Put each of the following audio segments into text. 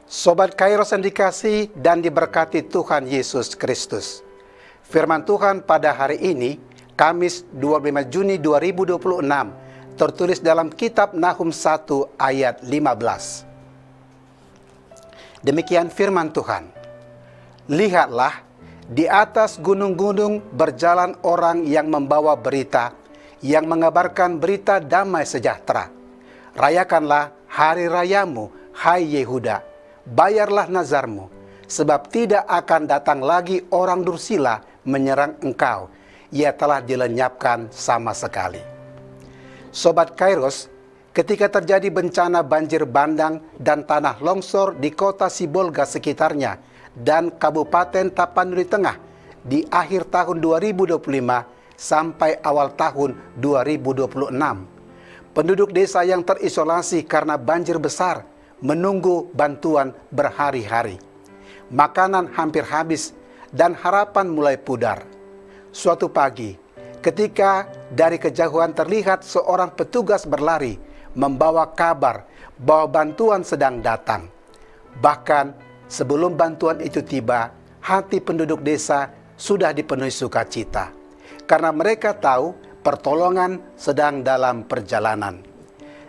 Sobat Kairos yang dikasihi dan diberkati Tuhan Yesus Kristus. Firman Tuhan pada hari ini, Kamis 25 Juni 2026, tertulis dalam kitab Nahum 1 ayat 15. Demikian firman Tuhan. Lihatlah, di atas gunung-gunung berjalan orang yang membawa berita, yang mengabarkan berita damai sejahtera. Rayakanlah hari rayamu, hai Yehuda. Bayarlah nazarmu, sebab tidak akan datang lagi orang dursila menyerang engkau. Ia telah dilenyapkan sama sekali. Sobat Kairos, ketika terjadi bencana banjir bandang dan tanah longsor di kota Sibolga sekitarnya dan Kabupaten Tapanuli Tengah di akhir tahun 2025 sampai awal tahun 2026, penduduk desa yang terisolasi karena banjir besar menunggu bantuan berhari-hari. Makanan hampir habis dan harapan mulai pudar. Suatu pagi, ketika dari kejauhan terlihat seorang petugas berlari membawa kabar bahwa bantuan sedang datang. Bahkan sebelum bantuan itu tiba, hati penduduk desa sudah dipenuhi sukacita, karena mereka tahu pertolongan sedang dalam perjalanan.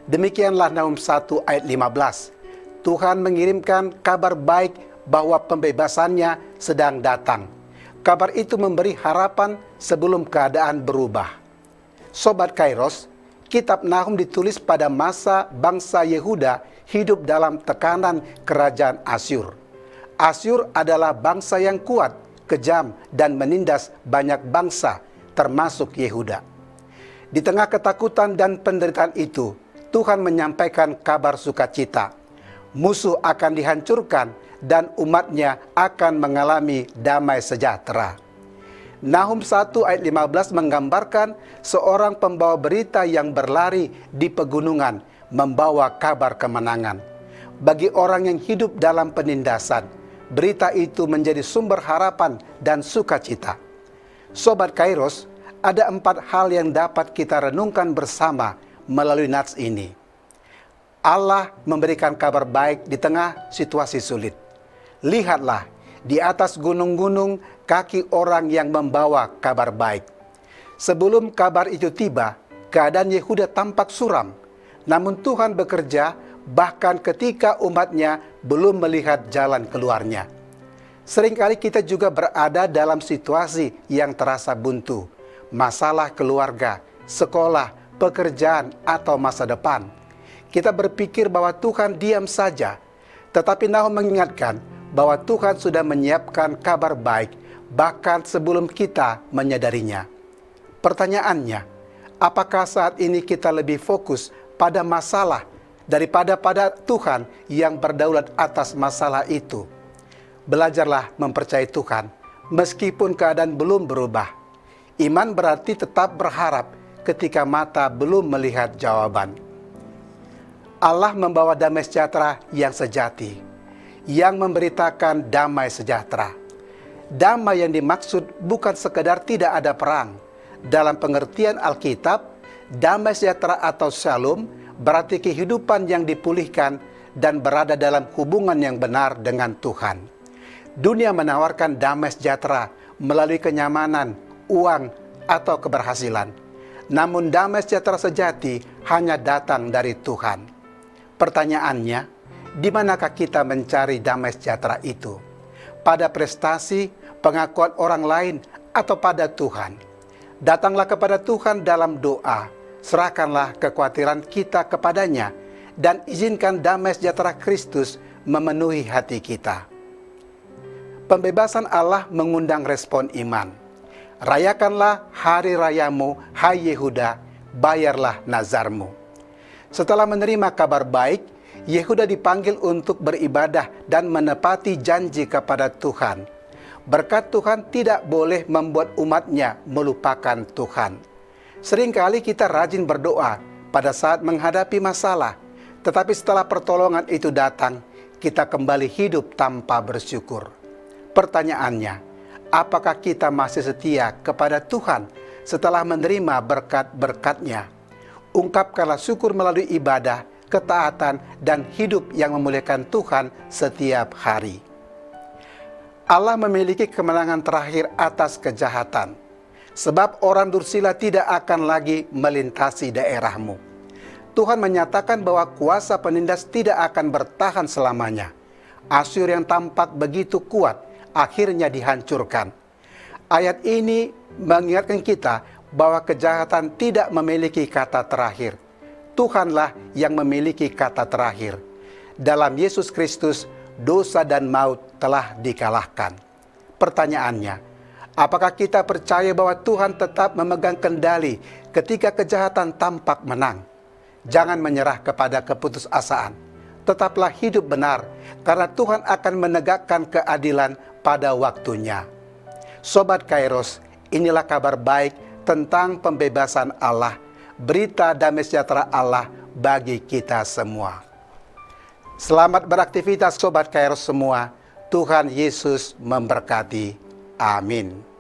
Demikianlah Nahum 1 ayat 15. Tuhan mengirimkan kabar baik bahwa pembebasannya sedang datang. Kabar itu memberi harapan sebelum keadaan berubah. Sobat Kairos, kitab Nahum ditulis pada masa bangsa Yehuda hidup dalam tekanan kerajaan Asyur. Asyur adalah bangsa yang kuat, kejam, dan menindas banyak bangsa, termasuk Yehuda. Di tengah ketakutan dan penderitaan itu, Tuhan menyampaikan kabar sukacita. Musuh akan dihancurkan dan umatnya akan mengalami damai sejahtera. Nahum 1 ayat 15 menggambarkan seorang pembawa berita yang berlari di pegunungan membawa kabar kemenangan. Bagi orang yang hidup dalam penindasan, berita itu menjadi sumber harapan dan sukacita. Sobat Kairos, ada 4 hal yang dapat kita renungkan bersama melalui nats ini. Allah memberikan kabar baik di tengah situasi sulit. Lihatlah, di atas gunung-gunung kaki orang yang membawa kabar baik. Sebelum kabar itu tiba, keadaan Yehuda tampak suram. Namun Tuhan bekerja bahkan ketika umatnya belum melihat jalan keluarnya. Seringkali kita juga berada dalam situasi yang terasa buntu. Masalah keluarga, sekolah, pekerjaan, atau masa depan. Kita berpikir bahwa Tuhan diam saja, tetapi Nahum mengingatkan bahwa Tuhan sudah menyiapkan kabar baik bahkan sebelum kita menyadarinya. Pertanyaannya, apakah saat ini kita lebih fokus pada masalah daripada pada Tuhan yang berdaulat atas masalah itu? Belajarlah mempercayai Tuhan meskipun keadaan belum berubah. Iman berarti tetap berharap ketika mata belum melihat jawaban. Allah membawa damai sejahtera yang sejati, yang memberitakan damai sejahtera. Damai yang dimaksud bukan sekedar tidak ada perang. Dalam pengertian Alkitab, damai sejahtera atau shalom berarti kehidupan yang dipulihkan dan berada dalam hubungan yang benar dengan Tuhan. Dunia menawarkan damai sejahtera melalui kenyamanan, uang, atau keberhasilan. Namun damai sejahtera sejati hanya datang dari Tuhan. Pertanyaannya, di manakah kita mencari damai sejahtera itu? Pada prestasi, pengakuan orang lain, atau pada Tuhan? Datanglah kepada Tuhan dalam doa, serahkanlah kekhawatiran kita kepadanya, dan izinkan damai sejahtera Kristus memenuhi hati kita. Pembebasan Allah mengundang respon iman. Rayakanlah hari rayamu, hai Yehuda, bayarlah nazarmu. Setelah menerima kabar baik, Yehuda dipanggil untuk beribadah dan menepati janji kepada Tuhan. Berkat Tuhan tidak boleh membuat umatnya melupakan Tuhan. Seringkali kita rajin berdoa pada saat menghadapi masalah, tetapi setelah pertolongan itu datang, kita kembali hidup tanpa bersyukur. Pertanyaannya, apakah kita masih setia kepada Tuhan setelah menerima berkat-berkat-Nya? Ungkapkanlah syukur melalui ibadah ketaatan, dan hidup yang memuliakan Tuhan setiap hari. Allah memiliki kemenangan terakhir atas kejahatan, sebab orang dursila tidak akan lagi melintasi daerahmu. Tuhan menyatakan bahwa kuasa penindas tidak akan bertahan selamanya. Asyur yang tampak begitu kuat akhirnya dihancurkan. Ayat ini mengingatkan kita bahwa kejahatan tidak memiliki kata terakhir. Tuhanlah yang memiliki kata terakhir. Dalam Yesus Kristus, dosa dan maut telah dikalahkan. Pertanyaannya, apakah kita percaya bahwa Tuhan tetap memegang kendali ketika kejahatan tampak menang? Jangan menyerah kepada keputusasaan. Tetaplah hidup benar, karena Tuhan akan menegakkan keadilan pada waktunya. Sobat Kairos, inilah kabar baik tentang pembebasan Allah, berita damai sejahtera Allah bagi kita semua. Selamat beraktivitas Sobat Kairos semua. Tuhan Yesus memberkati. Amin.